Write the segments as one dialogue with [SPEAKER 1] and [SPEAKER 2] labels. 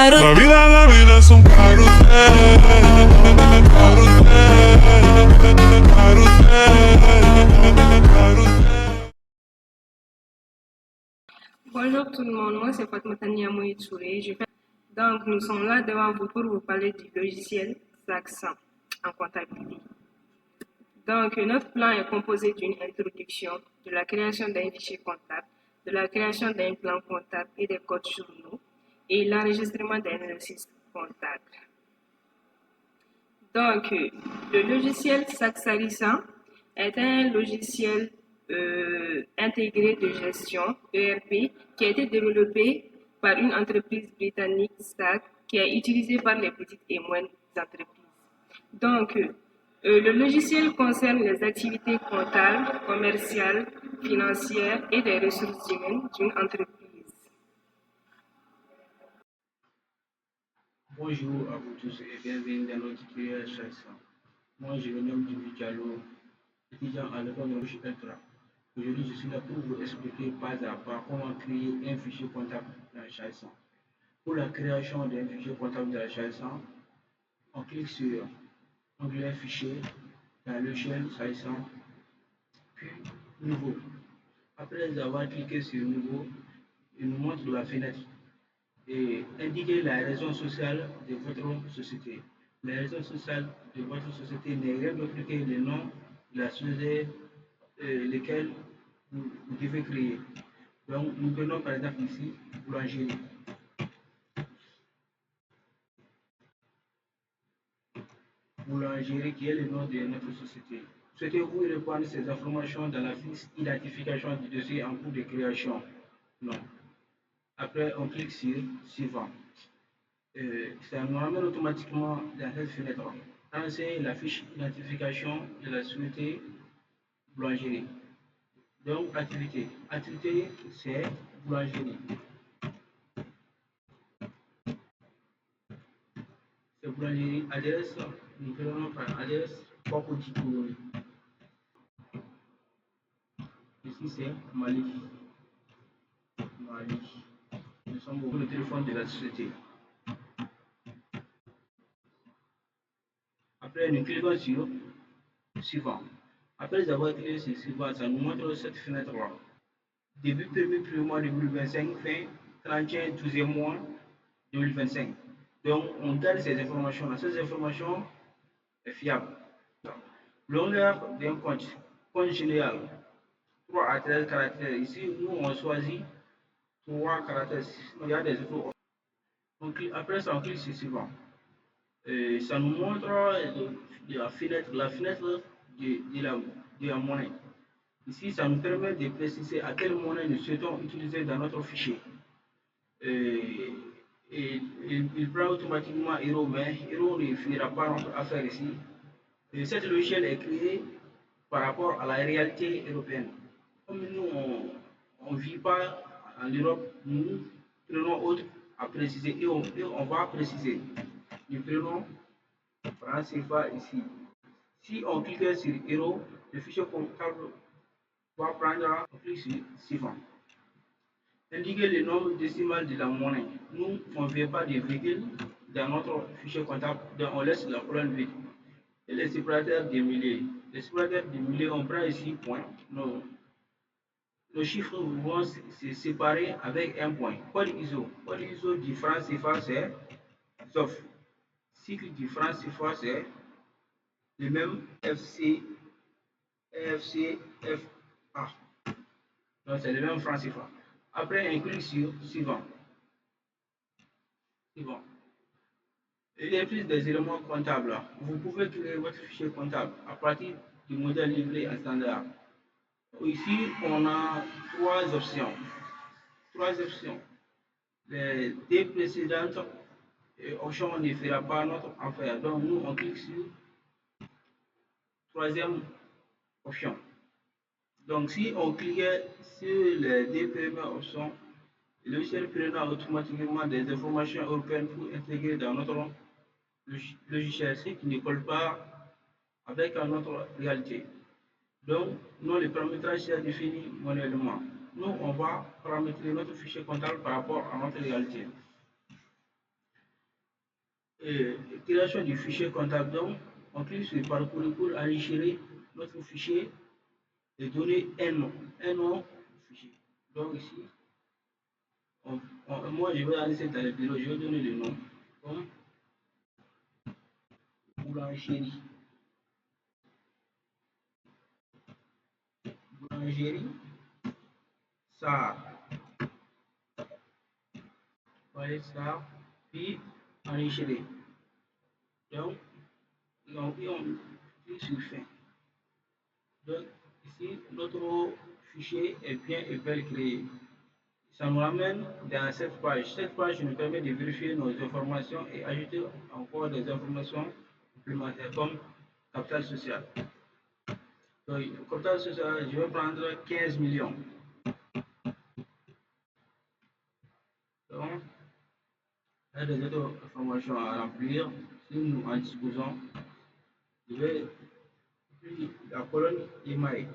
[SPEAKER 1] La vida es un carrusel, carrusel, carrusel, carrusel.
[SPEAKER 2] Bonjour tout le monde, moi c'est Fatma Niamoui Touré. Donc nous sommes là devant vous pour vous parler du logiciel Saxon en comptabilité. Donc notre plan est composé d'une introduction, de la création d'un fichier comptable, de la création d'un plan comptable et des codes journaux et l'enregistrement d'un exercice comptable. Donc le logiciel Saxarisan est un logiciel intégré de gestion, ERP, qui a été développé par une entreprise britannique, SAC, qui est utilisé par les petites et moyennes entreprises. Donc, le logiciel concerne les activités comptables, commerciales, financières et des ressources humaines d'une entreprise.
[SPEAKER 3] Bonjour à vous tous et bienvenue dans notre tutoriel Chassant. Moi, je me nomme Djibril Diallo, étudiant à l'école de Roche Ultra. Aujourd'hui, je suis là pour vous expliquer pas à pas comment créer un fichier comptable dans Chassant. Pour la création d'un fichier comptable dans Chassant, on clique sur onglet Fichier dans le logiciel Chassant, puis Nouveau. Après avoir cliqué sur Nouveau, il nous montre la fenêtre et indiquer la raison sociale de votre société. La raison sociale de votre société n'est rien d'autre que le nom de la société lesquelles vous devez créer. Donc, nous prenons par exemple ici boulangerie. Boulangerie qui est le nom de notre société. Souhaitez-vous répondre ces informations dans la fiche identification du dossier en cours de création? Non. Après, on clique sur Suivant. Ça nous ramène automatiquement dans cette fenêtre. C'est la fiche identification de la société boulangerie. Donc, activité. Activité, c'est boulangerie. C'est boulangerie. Adresse, nous prenons par adresse Pocotiko. Ici, c'est Mali. Mali. Nous sommes au téléphone de la société. Après, nous cliquons sur Suivant. Après avoir cliqué sur Suivant, ça nous montre cette fenêtre-là. Début premier mois 2025, fin 31 12e mois 2025. Donc, on garde ces informations-là. Ces informations sont fiables. Longueur d'un compte. Compte général. 3 à 13 caractères. Ici, nous, on choisit 3 caractères. Il y a des infos. Après ça, on clique sur suivant. Ça nous montre la fenêtre de la monnaie. Ici, ça nous permet de préciser à quelle monnaie nous souhaitons utiliser dans notre fichier. Et il prend automatiquement Euro, mais Euro ne finira pas notre affaire ici. Et cette logiciel est créé par rapport à la réalité européenne. Comme nous, on ne vit pas en Europe, nous prenons autre à préciser et on va préciser. Nous prenons franc CFA ici. Si on clique sur Euro, le fichier comptable va prendre un clic sur suivant. Indiquer le nombre décimal de la monnaie. Nous, on ne veut pas de virgule dans notre fichier comptable, donc on laisse la colonne vide. Et les séparateurs des milliers. Les séparateurs des milliers, on prend ici point. Nos chiffres vont se séparer avec un point. Code ISO. Code ISO du franc CFA, c'est sauf. Cycle du franc CFA, c'est le même FC, FC, FA. Donc, c'est le même franc CFA. Après, on clique sur suivant. Suivant. Il y a plus des éléments comptables. Vous pouvez créer votre fichier comptable à partir du modèle livré en standard. Ici, on a trois options. Trois options. Les deux précédentes options ne fera pas notre affaire. Donc, nous, on clique sur troisième option. Donc, si on cliquait sur les deux premières options, le logiciel prendra automatiquement des informations européennes pour intégrer dans notre logiciel, ce qui ne colle pas avec notre réalité. Donc, nous, le paramétrage est défini manuellement. Nous, on va paramétrer notre fichier comptable par rapport à notre réalité. création du fichier comptable. Donc, on clique sur parcours pour enregistrer notre fichier et donner un nom au fichier. Donc ici, moi je vais aller dans le bureau, je vais donner le nom comme boulangerie. Boulangerie, ça, voyez ça, puis enregistrer. Donc, on clique sur fin. Donc ici, notre fichier est bien et bel créé. Ça nous ramène dans cette page. Cette page nous permet de vérifier nos informations et ajouter encore des informations complémentaires comme capital social. Donc, capital social, je vais prendre 15 millions. Donc, il y a des autres informations à remplir. Si nous en disposons, je vais puis la colonne email.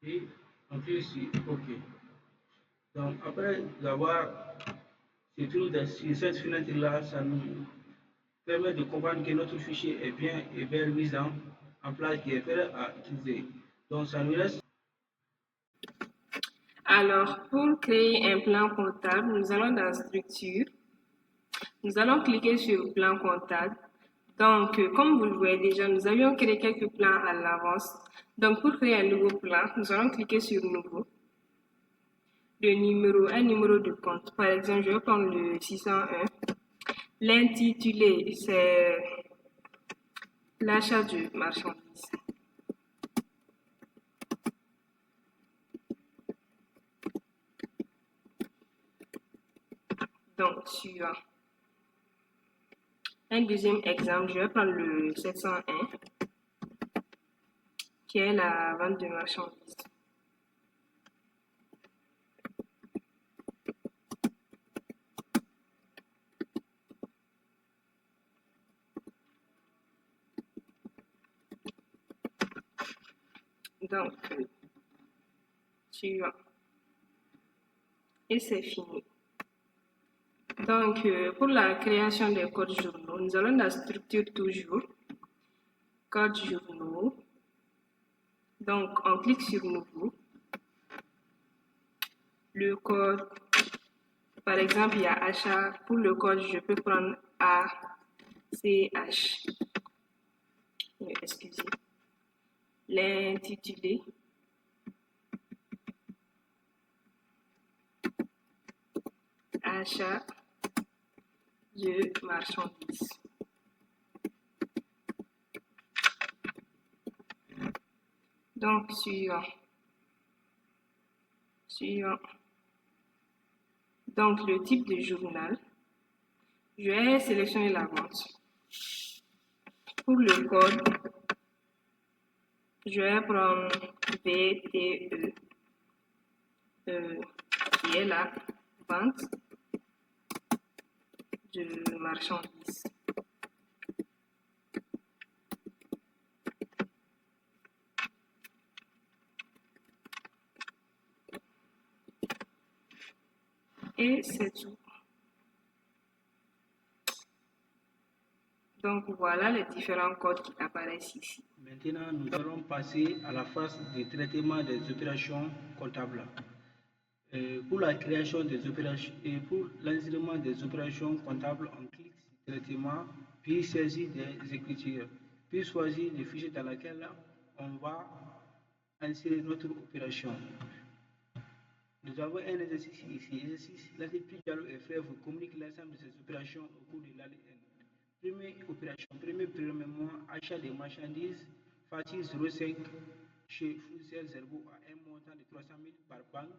[SPEAKER 3] Et on clique sur OK. Donc, après avoir se trouve sur cette fenêtre-là, ça nous permet de comprendre que notre fichier est bien et bien mis en place, qui est prêt à utiliser. Donc, ça nous laisse.
[SPEAKER 2] Alors, pour créer un plan comptable, nous allons dans Structure. Nous allons cliquer sur Plan comptable. Donc, comme vous le voyez déjà, nous avions créé quelques plans à l'avance. Donc, pour créer un nouveau plan, nous allons cliquer sur Nouveau. Un numéro de compte. Par exemple, je vais prendre le 601. L'intitulé, c'est l'achat de marchandises. Donc, suivant. Un deuxième exemple, je vais prendre le 701, qui est la vente de marchandises. Donc, suivant. Et c'est fini. Donc, pour la création des codes journaux, nous allons dans la structure toujours, codes journaux. Donc, on clique sur Nouveau. Le code, par exemple, il y a achat. Pour le code, je peux prendre ACH. Excusez. L'intitulé. Achat de marchandises. Donc, suivant. Donc, le type de journal. Je vais sélectionner la vente. Pour le code, je vais prendre VTE, qui est la vente de marchandises. Et c'est tout. Donc voilà les différents codes qui apparaissent ici.
[SPEAKER 3] Maintenant, nous allons passer à la phase de traitement des opérations comptables. Pour la création des opérations et pour l'enregistrement des opérations comptables, on clique sur traitement, puis saisir des écritures, puis choisir le fichier dans lequel on va insérer notre opération. Nous avons un exercice ici. L'exercice plus Diallo et frère vous communique l'ensemble de ces opérations au cours de l'année N. Première opération, premièrement, achat des marchandises, facture 05 chez Fournisseur Zerbo à un montant de 300 000 par banque,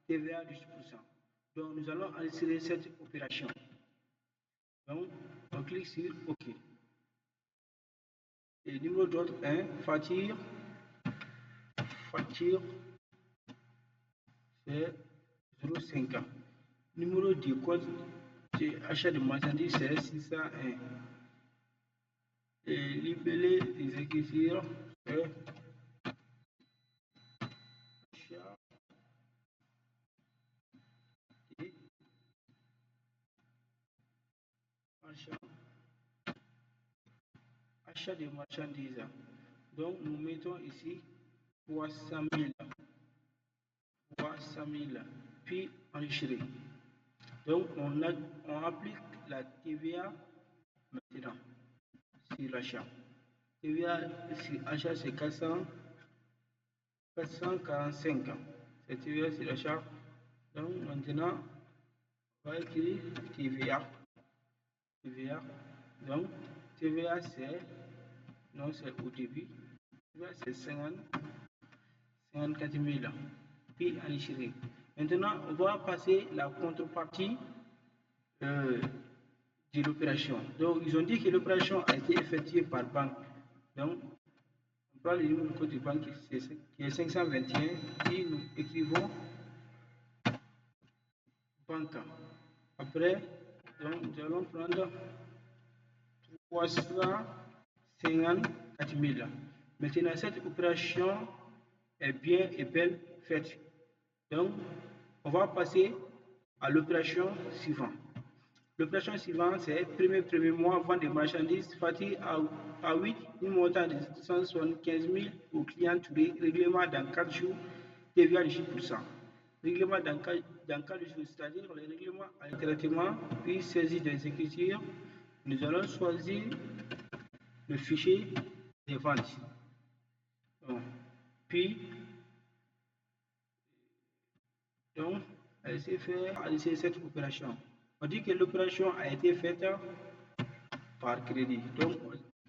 [SPEAKER 3] TVA 10%. Donc, nous allons insérer cette opération. Donc, on clique sur OK. Et numéro d'ordre 1, facture, c'est 0,5 ans. Numéro de code, c'est achat de marchandises, c'est 601. Et libellé des écritures, c'est achat et achat, achat de marchandises. Donc, nous mettons ici 300 000, 300 000, puis enregistrer. Donc, on applique la TVA maintenant sur l'achat. TVA sur achat, c'est 445. C'est TVA sur l'achat. Donc, maintenant, on va écrire TVA. TVA. Donc, TVA, c'est, non, c'est au début. TVA, c'est 54 000. Puis enregistrer. Maintenant, on va passer la contrepartie euh, de l'opération. Donc, ils ont dit que l'opération a été effectuée par banque. Donc, on prend le numéro de code de banque qui est 521 et nous écrivons banque. Après, donc, nous allons prendre 354 000. Maintenant, cette opération est bien et belle faite. Donc, on va passer à l'opération suivante. L'opération suivante, c'est premier mois, vente de marchandises, facture à 8, une montant de 175 000 au client Touré, règlement dans 4 jours, TVA de 8%. Règlement dans 4 jours, c'est-à-dire le règlement à traitement, puis saisie des écritures. Nous allons choisir le fichier des ventes. Donc, puis, donc, laissez faire cette opération. On dit que l'opération a été faite par crédit. Donc,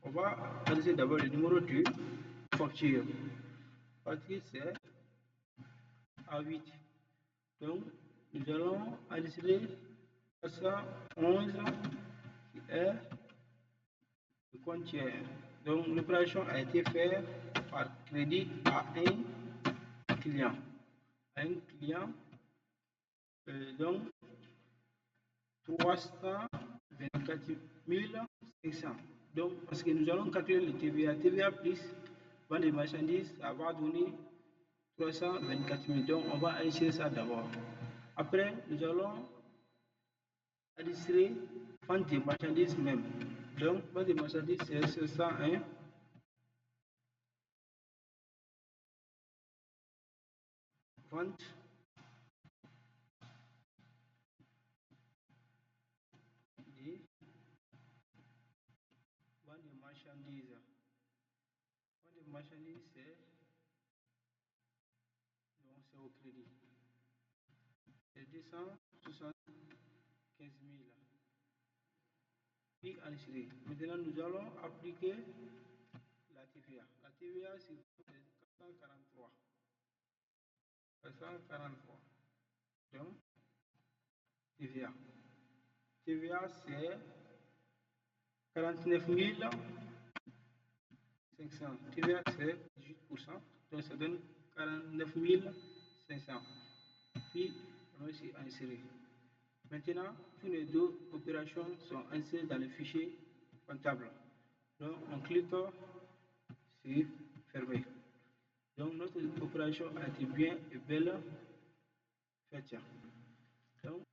[SPEAKER 3] on va adresser d'abord le numéro de facture. Facture, c'est A8. Donc, nous allons adresser 411 qui est le compte tiers. Donc, l'opération a été faite par crédit à un client. Donc, 324 500. Donc, parce que nous allons calculer le TVA. TVA plus vente de marchandises, ça va donner 324 000. Donc, on va enregistrer ça d'abord. Après, nous allons enregistrer vente de marchandises même. Donc, vente de marchandises, c'est 701. Vente de marchandises. Vente de marchandises, c'est au crédit. C'est 275 000. Puis enregistrer. Maintenant, nous allons appliquer la TVA. La TVA, c'est 443. 443. Donc, TVA. TVA, c'est 49 500. TVA, c'est 18%. Donc, ça donne 49 500. Puis, on va aussi insérer. Maintenant, toutes les deux opérations sont insérées dans le fichier comptable. Donc, on clique sur fermer. Donc, notre opération a été bien et belle faite. Donc,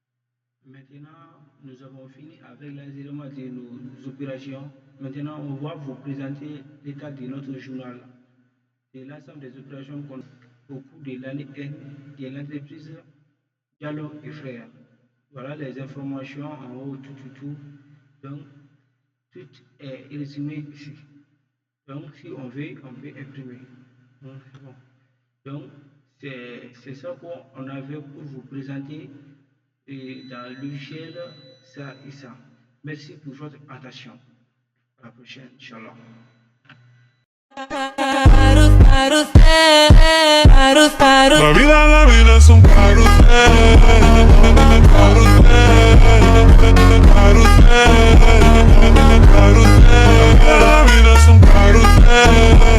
[SPEAKER 3] maintenant, nous avons fini avec l'enregistrement de nos opérations. Maintenant, on va vous présenter l'état de notre journal et l'ensemble des opérations qu'on a au cours de l'année N de l'entreprise Diallo et Frères. Voilà les informations en haut, tout. Donc, tout est résumé ici. Donc, si on veut imprimer. Donc, c'est bon. Donc, c'est ça qu'on avait pour vous présenter dans le logiciel ça et ça. Merci pour votre attention. À la prochaine, Inch'Allah.
[SPEAKER 1] La vida es un carrusel, carrusel. La vida es un carrusel.